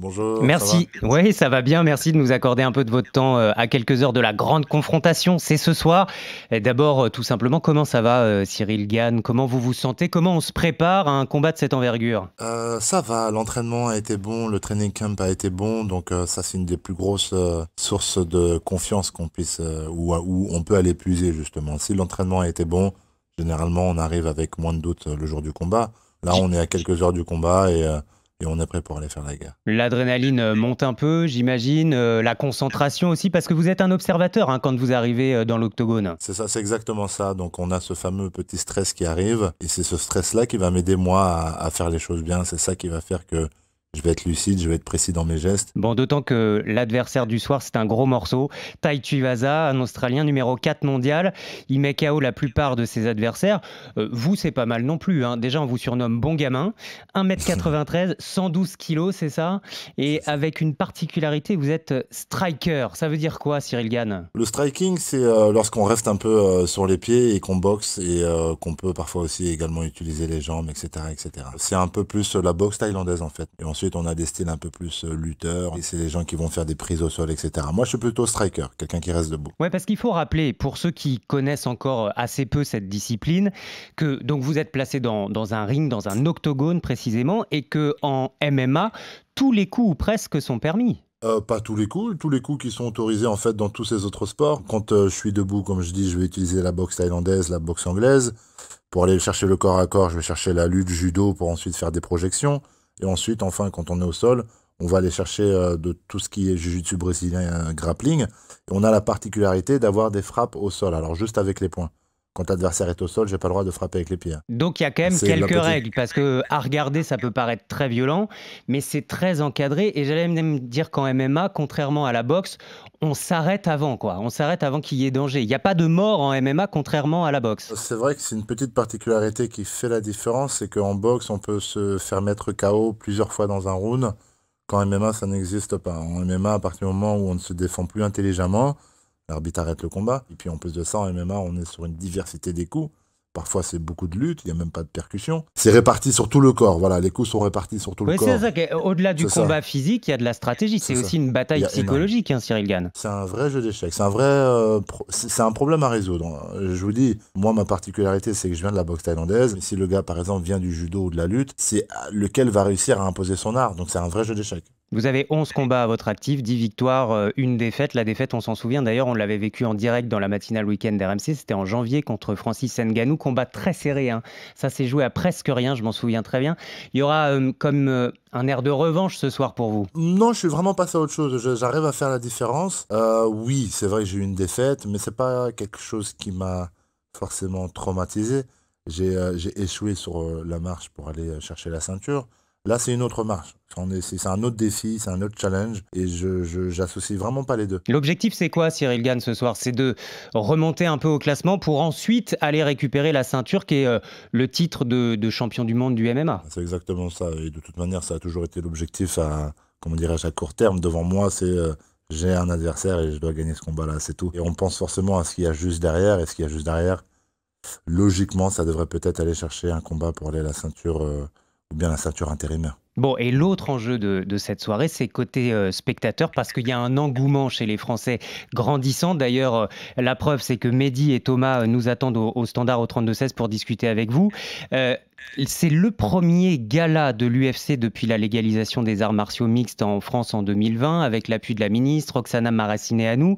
Bonjour, ça va? Merci. Oui, ça va bien. Merci de nous accorder un peu de votre temps à quelques heures de la grande confrontation. C'est ce soir. Et d'abord, tout simplement, comment ça va, Cyril Gann? Comment vous vous sentez? Comment on se prépare à un combat de cette envergure? Ça va, l'entraînement a été bon, le training camp a été bon, donc ça c'est une des plus grosses sources de confiance qu'on puisse, où on peut aller puiser justement. Si l'entraînement a été bon, généralement on arrive avec moins de doutes le jour du combat. Là on est à quelques heures du combat et on est prêt pour aller faire la guerre. L'adrénaline monte un peu, j'imagine. La concentration aussi, parce que vous êtes un observateur hein, quand vous arrivez dans l'octogone. C'est ça, c'est exactement ça. Donc on a ce fameux petit stress qui arrive et c'est ce stress-là qui va m'aider moi à faire les choses bien. C'est ça qui va faire que je vais être lucide, je vais être précis dans mes gestes. Bon, d'autant que l'adversaire du soir, c'est un gros morceau. Tai Tuivasa, un Australien numéro 4 mondial. Il met KO la plupart de ses adversaires. Vous, c'est pas mal non plus. Hein. Déjà, on vous surnomme bon gamin. 1m93, 112 kilos, c'est ça? Et C'est ça. avec une particularité, vous êtes striker. Ça veut dire quoi, Cyril Gann? Le striking, c'est lorsqu'on reste un peu sur les pieds et qu'on boxe et qu'on peut parfois aussi également utiliser les jambes, etc., etc. C'est un peu plus la boxe thaïlandaise en fait. Et ensuite, on a des styles un peu plus lutteurs. Et c'est les gens qui vont faire des prises au sol, etc. Moi, je suis plutôt striker, quelqu'un qui reste debout. Ouais, parce qu'il faut rappeler, pour ceux qui connaissent encore assez peu cette discipline, que donc vous êtes placé dans un ring, dans un octogone précisément, et que en MMA, tous les coups ou presque sont permis. Pas tous les coups qui sont autorisés en fait dans tous ces autres sports. Quand je suis debout, comme je dis, je vais utiliser la boxe thaïlandaise, la boxe anglaise. Pour aller chercher le corps à corps, je vais chercher la lutte judo pour ensuite faire des projections. Et ensuite, enfin, quand on est au sol, on va aller chercher de tout ce qui est jiu-jitsu brésilien, grappling. Et on a la particularité d'avoir des frappes au sol, alors juste avec les poings. Quand l'adversaire est au sol, j'ai pas le droit de frapper avec les pieds, hein. Donc il y a quand même C'est la quelques petite. règles, parce que à regarder, ça peut paraître très violent, mais c'est très encadré. Et j'allais même dire qu'en MMA, contrairement à la boxe, on s'arrête avant, quoi. On s'arrête avant qu'il y ait danger. Il n'y a pas de mort en MMA, contrairement à la boxe. C'est vrai que c'est une petite particularité qui fait la différence, c'est qu'en boxe, on peut se faire mettre KO plusieurs fois dans un round. Qu'en MMA, ça n'existe pas. En MMA, à partir du moment où on ne se défend plus intelligemment, l'arbitre arrête le combat. Et puis en plus de ça, en MMA, on est sur une diversité des coups. Parfois, c'est beaucoup de lutte, il n'y a même pas de percussion. C'est réparti sur tout le corps. Voilà, les coups sont répartis sur tout le Oui, c'est corps. ça. Au-delà du C'est ça, combat physique, il y a de la stratégie. c'est C'est ça. aussi une Il bataille y a énorme. psychologique, hein, Cyril Gann. C'est un vrai jeu d'échecs. C'est un vrai, c'est un problème à résoudre. Je vous dis, moi, ma particularité, c'est que je viens de la boxe thaïlandaise. Mais si le gars, par exemple, vient du judo ou de la lutte, c'est lequel va réussir à imposer son art. Donc, c'est un vrai jeu d'échecs. Vous avez 11 combats à votre actif, 10 victoires, une défaite. La défaite, on s'en souvient. D'ailleurs, on l'avait vécu en direct dans la matinale week-end d'RMC. C'était en janvier contre Francis Ngannou. Combat très serré, hein. Ça s'est joué à presque rien, je m'en souviens très bien. Il y aura comme un air de revanche ce soir pour vous. Non, je suis vraiment passé à autre chose. J'arrive à faire la différence. Oui, c'est vrai que j'ai eu une défaite, mais c'est pas quelque chose qui m'a forcément traumatisé. J'ai échoué sur la marche pour aller chercher la ceinture. Là, c'est une autre marche. C'est un autre défi, c'est un autre challenge, et j'associe vraiment pas les deux. L'objectif, c'est quoi, Cyril Gann, ce soir? C'est de remonter un peu au classement pour ensuite aller récupérer la ceinture qui est le titre de champion du monde du MMA. C'est exactement ça. Et de toute manière, ça a toujours été l'objectif à, comment dirais-je, à court terme. Devant moi, c'est j'ai un adversaire et je dois gagner ce combat-là, c'est tout. Et on pense forcément à ce qu'il y a juste derrière. Et ce qu'il y a juste derrière, logiquement, ça devrait peut-être aller chercher un combat pour aller à la ceinture, ou bien la ceinture intérimaire. Bon, et l'autre enjeu de cette soirée, c'est côté spectateur, parce qu'il y a un engouement chez les Français grandissant. D'ailleurs, la preuve, c'est que Mehdi et Thomas nous attendent au standard au 32-16 pour discuter avec vous. Euh, c'est le premier gala de l'UFC depuis la légalisation des arts martiaux mixtes en France en 2020, avec l'appui de la ministre Roxana Maracineanu.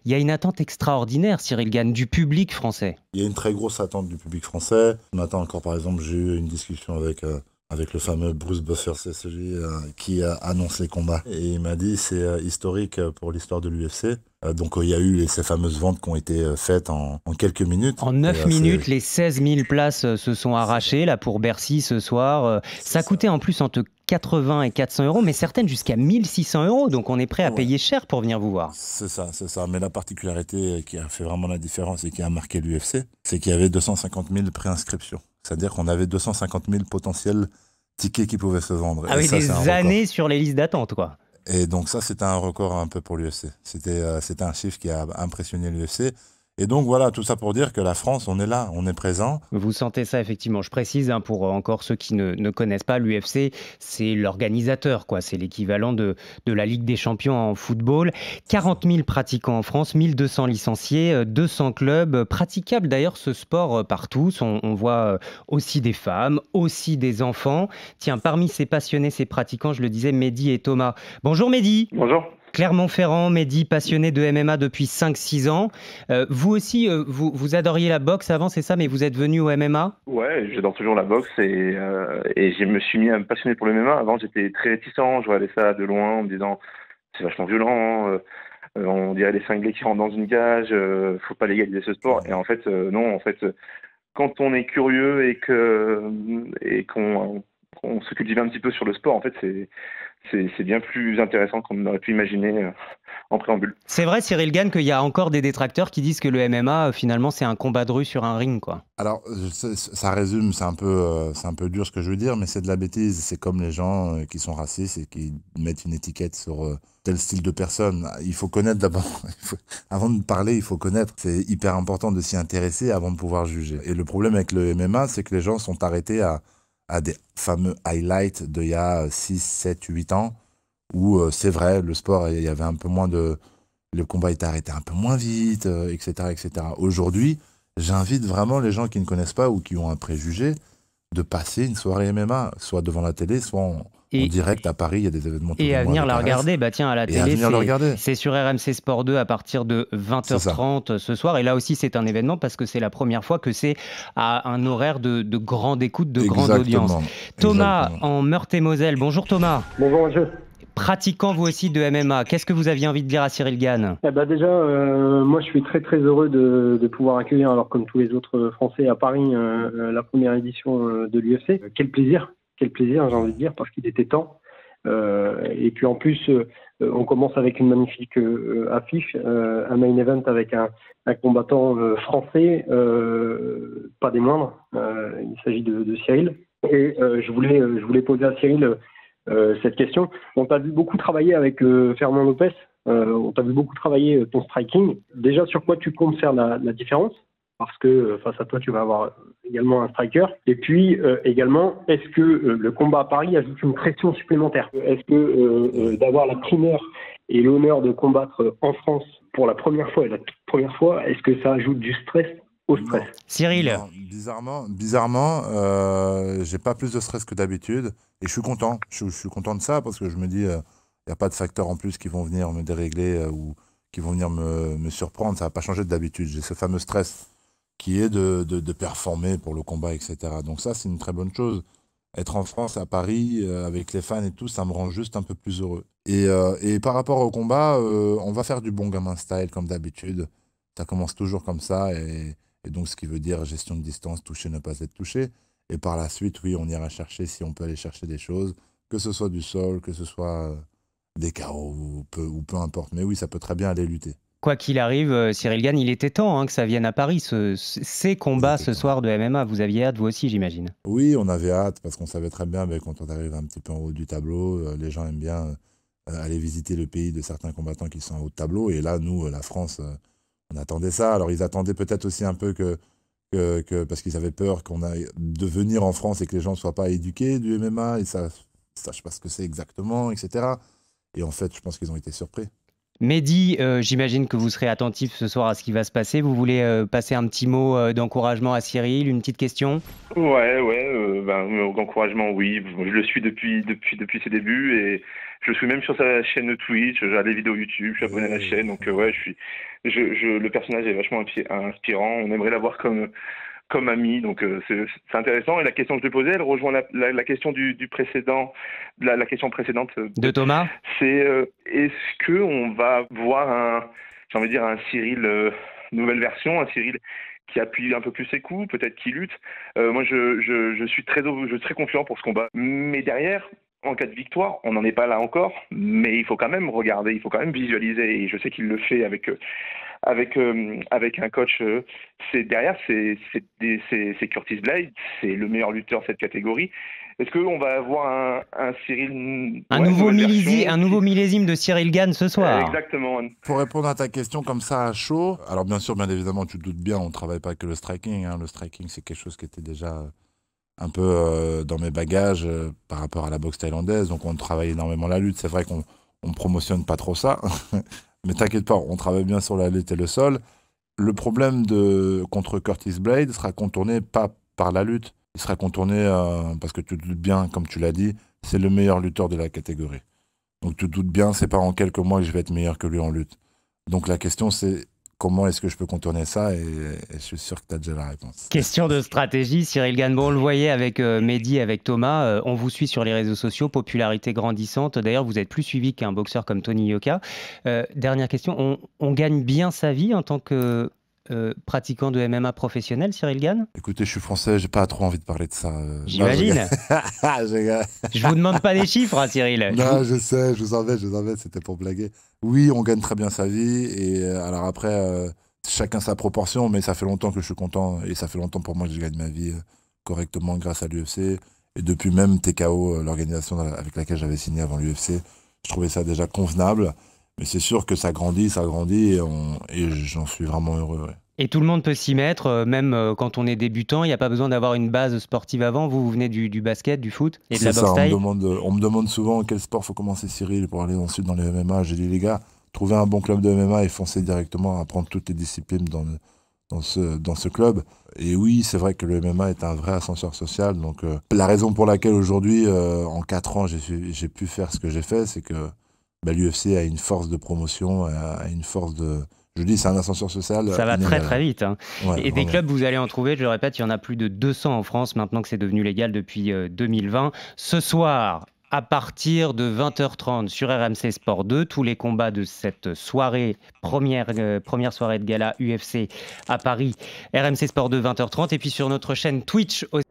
Il y a une attente extraordinaire, Cyril Gann, du public français. Il y a une très grosse attente du public français. Ce matin encore, par exemple, j'ai eu une discussion avec le fameux Bruce Buffer, c'est celui qui annonce les combats. Et il m'a dit c'est historique pour l'histoire de l'UFC. Donc il y a eu ces fameuses ventes qui ont été faites en quelques minutes. En Et, 9 minutes, les 16 000 places se sont arrachées là pour Bercy ce soir. c'est Ça ça. coûtait en plus entre 80 et 400 euros, mais certaines jusqu'à 1600 euros. Donc on est prêt à Ouais. payer cher pour venir vous voir. C'est ça, c'est ça. Mais la particularité qui a fait vraiment la différence et qui a marqué l'UFC, c'est qu'il y avait 250 000 préinscriptions. C'est-à-dire qu'on avait 250 000 potentiels tickets qui pouvaient se vendre. Ah Et oui, ça, c'est un des record. années sur les listes d'attente, quoi. Et donc ça, c'était un record un peu pour l'UFC. C'était un chiffre qui a impressionné l'UFC. Et donc voilà, tout ça pour dire que la France, on est là, on est présent. Vous sentez ça effectivement. Je précise, hein, pour encore ceux qui ne connaissent pas, l'UFC, c'est l'organisateur, quoi. C'est l'équivalent de la Ligue des champions en football. C'est ça. 40 000 pratiquants en France, 1200 licenciés, 200 clubs. Praticable d'ailleurs ce sport par tous. On voit aussi des femmes, aussi des enfants. Tiens, parmi ces passionnés, ces pratiquants, je le disais, Mehdi et Thomas. Bonjour Mehdi. Bonjour. Clermont-Ferrand, Mehdi, passionné de MMA depuis 5-6 ans. Vous aussi, vous adoriez la boxe avant, c'est ça, mais vous êtes venu au MMA? Ouais, j'adore toujours la boxe et je me suis mis à me passionner pour le MMA. Avant, j'étais très réticent, je regardais ça de loin en me disant c'est vachement violent, on dirait des cinglés qui rentrent dans une cage, faut pas légaliser ce sport. Et en fait, non, en fait, quand on est curieux et qu'on se cultive un petit peu sur le sport, en fait, c'est bien plus intéressant qu'on aurait pu imaginer en préambule. C'est vrai, Cyril Gane, qu'il y a encore des détracteurs qui disent que le MMA, finalement, c'est un combat de rue sur un ring, quoi. Alors, ça résume, c'est un peu dur ce que je veux dire, mais c'est de la bêtise. C'est comme les gens qui sont racistes et qui mettent une étiquette sur tel style de personne. Il faut connaître d'abord. Avant de parler, il faut connaître. C'est hyper important de s'y intéresser avant de pouvoir juger. Et le problème avec le MMA, c'est que les gens sont arrêtés à des fameux highlights d'il y a 6, 7, 8 ans, où c'est vrai, le sport, il y avait un peu moins de... Le combat était arrêté un peu moins vite, etc., etc. Aujourd'hui, j'invite vraiment les gens qui ne connaissent pas ou qui ont un préjugé de passer une soirée MMA, soit devant la télé, soit en Et, direct à Paris. Il y a des événements tous et les à mois venir avec la Arès. regarder, bah tiens, à la Et à télé, venir le regarder. c'est sur RMC Sport 2 à partir de C'est ça. 20h30 ce soir. Et là aussi, c'est un événement parce que c'est la première fois que c'est à un horaire de grande écoute, de grande audience. Exactement. Thomas, Exactement. en Meurthe-et-Moselle. Bonjour Thomas. Bonjour monsieur. Pratiquant vous aussi de MMA, qu'est-ce que vous aviez envie de dire à Cyril Gane? Eh ben déjà, moi je suis très très heureux de pouvoir accueillir, alors comme tous les autres Français à Paris, la première édition de l'UFC. Quel plaisir j'ai envie de dire, parce qu'il était temps. Et puis en plus, on commence avec une magnifique affiche, un main event avec un combattant français, pas des moindres. Il s'agit de Cyril. Et je voulais poser à Cyril cette question. On t'a vu beaucoup travailler avec Fernand Lopez. On t'a vu beaucoup travailler ton striking. Déjà, sur quoi tu comptes faire la différence? Parce que face à toi, tu vas avoir également un striker. Et puis également, est-ce que le combat à Paris ajoute une pression supplémentaire? Est-ce que d'avoir la primeur et l'honneur de combattre en France pour la première fois et la toute première fois, est-ce que ça ajoute du stress au stress? Non, Cyril, non, bizarrement, j'ai pas plus de stress que d'habitude et je suis content. Je suis content de ça parce que je me dis, il n'y a pas de facteurs en plus qui vont venir me dérégler ou qui vont venir me surprendre. Ça va pas changer d'habitude. J'ai ce fameux stress qui est de performer pour le combat, etc. Donc ça, c'est une très bonne chose. Être en France, à Paris, avec les fans et tout, ça me rend juste un peu plus heureux. Et par rapport au combat, on va faire du bon gamin style comme d'habitude. Ça commence toujours comme ça et donc, ce qui veut dire gestion de distance, toucher, ne pas être touché. Et par la suite, oui, on ira chercher, si on peut aller chercher des choses, que ce soit du sol, que ce soit des KO ou peu importe. Mais oui, ça peut très bien aller lutter. quoi qu'il arrive, Cyril Gane, il était temps que ça vienne à Paris, ces Il combats était ce temps. soir de MMA. Vous aviez hâte, vous aussi, j'imagine. Oui, on avait hâte parce qu'on savait très bien, mais quand on arrive un petit peu en haut du tableau, les gens aiment bien aller visiter le pays de certains combattants qui sont en haut de tableau. Et là, nous, la France, on attendait ça. Alors, ils attendaient peut-être aussi un peu parce qu'ils avaient peur de venir en France et que les gens ne soient pas éduqués du MMA et ça sachent pas ce que c'est exactement, etc. Et en fait, je pense qu'ils ont été surpris. Mehdi, j'imagine que vous serez attentif ce soir à ce qui va se passer. Vous voulez passer un petit mot d'encouragement à Cyril, une petite question? Ouais, d'encouragement, oui. Je le suis depuis ses débuts et je le suis même sur sa chaîne Twitch. J'ai des vidéos YouTube, je suis abonné à la chaîne, donc ouais, le personnage est vachement inspirant. On aimerait l'avoir comme ami, donc c'est intéressant. Et la question que je te posais, elle rejoint la question du précédent, la question précédente. De Thomas? C'est est-ce que on va voir j'ai envie de dire un Cyril nouvelle version, un Cyril qui appuie un peu plus ses coups, peut-être qui lutte. Moi, je suis très confiant pour ce combat. Mais derrière, en cas de victoire, on n'en est pas là encore, mais il faut quand même regarder, il faut quand même visualiser. Et je sais qu'il le fait avec un coach. Derrière, c'est Curtis Blade, c'est le meilleur lutteur de cette catégorie. Est-ce qu'on va avoir un Cyril... Un ouais, nouveau nouvelle version un nouveau millésime de Cyril Gane ce soir. Exactement. Pour répondre à ta question comme ça à chaud, alors bien sûr, bien évidemment, tu te doutes bien, on ne travaille pas que le striking. Hein. Le striking, c'est quelque chose qui était déjà un peu dans mes bagages par rapport à la boxe thaïlandaise. Donc on travaille énormément la lutte. C'est vrai qu'on ne promotionne pas trop ça. Mais t'inquiète pas, on travaille bien sur la lutte et le sol. Le problème contre Curtis Blade sera contourné pas par la lutte. Il sera contourné parce que tu te doutes bien, comme tu l'as dit, c'est le meilleur lutteur de la catégorie. Donc tu te doutes bien, c'est pas en quelques mois que je vais être meilleur que lui en lutte. Donc la question c'est comment est-ce que je peux contourner ça et je suis sûr que tu as déjà la réponse. Question de stratégie, Cyril Gane. Bon, on le voyait avec Mehdi, avec Thomas. On vous suit sur les réseaux sociaux, popularité grandissante. D'ailleurs, vous êtes plus suivi qu'un boxeur comme Tony Yoka. Dernière question, on gagne bien sa vie en tant que pratiquant de MMA professionnel, Cyril Gane? Écoutez, je suis français, j'ai pas trop envie de parler de ça. J'imagine. Je vous demande pas des chiffres, hein, Cyril. Non, je sais, je vous en vais, c'était pour blaguer. Oui, on gagne très bien sa vie, et alors après, chacun sa proportion, mais ça fait longtemps que je suis content, et ça fait longtemps pour moi que je gagne ma vie correctement grâce à l'UFC, et depuis même TKO, l'organisation avec laquelle j'avais signé avant l'UFC, je trouvais ça déjà convenable. Mais c'est sûr que ça grandit, et j'en suis vraiment heureux. Ouais. Et tout le monde peut s'y mettre, même quand on est débutant, il n'y a pas besoin d'avoir une base sportive avant. Vous venez du basket, du foot et de la boxe thaï. On me demande souvent quel sport faut commencer, Cyril, pour aller ensuite dans les MMA. J'ai dit, les gars, trouvez un bon club de MMA et foncez directement à apprendre toutes les disciplines dans ce club. Et oui, c'est vrai que le MMA est un vrai ascenseur social. Donc, la raison pour laquelle aujourd'hui, en 4 ans, j'ai pu faire ce que j'ai fait, c'est que l'UFC a une force de promotion, a une force de... Je dis, c'est un ascenseur social. Ça va très très vite. Hein. Ouais, et des clubs, vous allez en trouver, je le répète, il y en a plus de 200 en France maintenant que c'est devenu légal depuis 2020. Ce soir, à partir de 20h30 sur RMC Sport 2, tous les combats de cette soirée, première soirée de gala UFC à Paris, RMC Sport 2, 20h30, et puis sur notre chaîne Twitch aussi.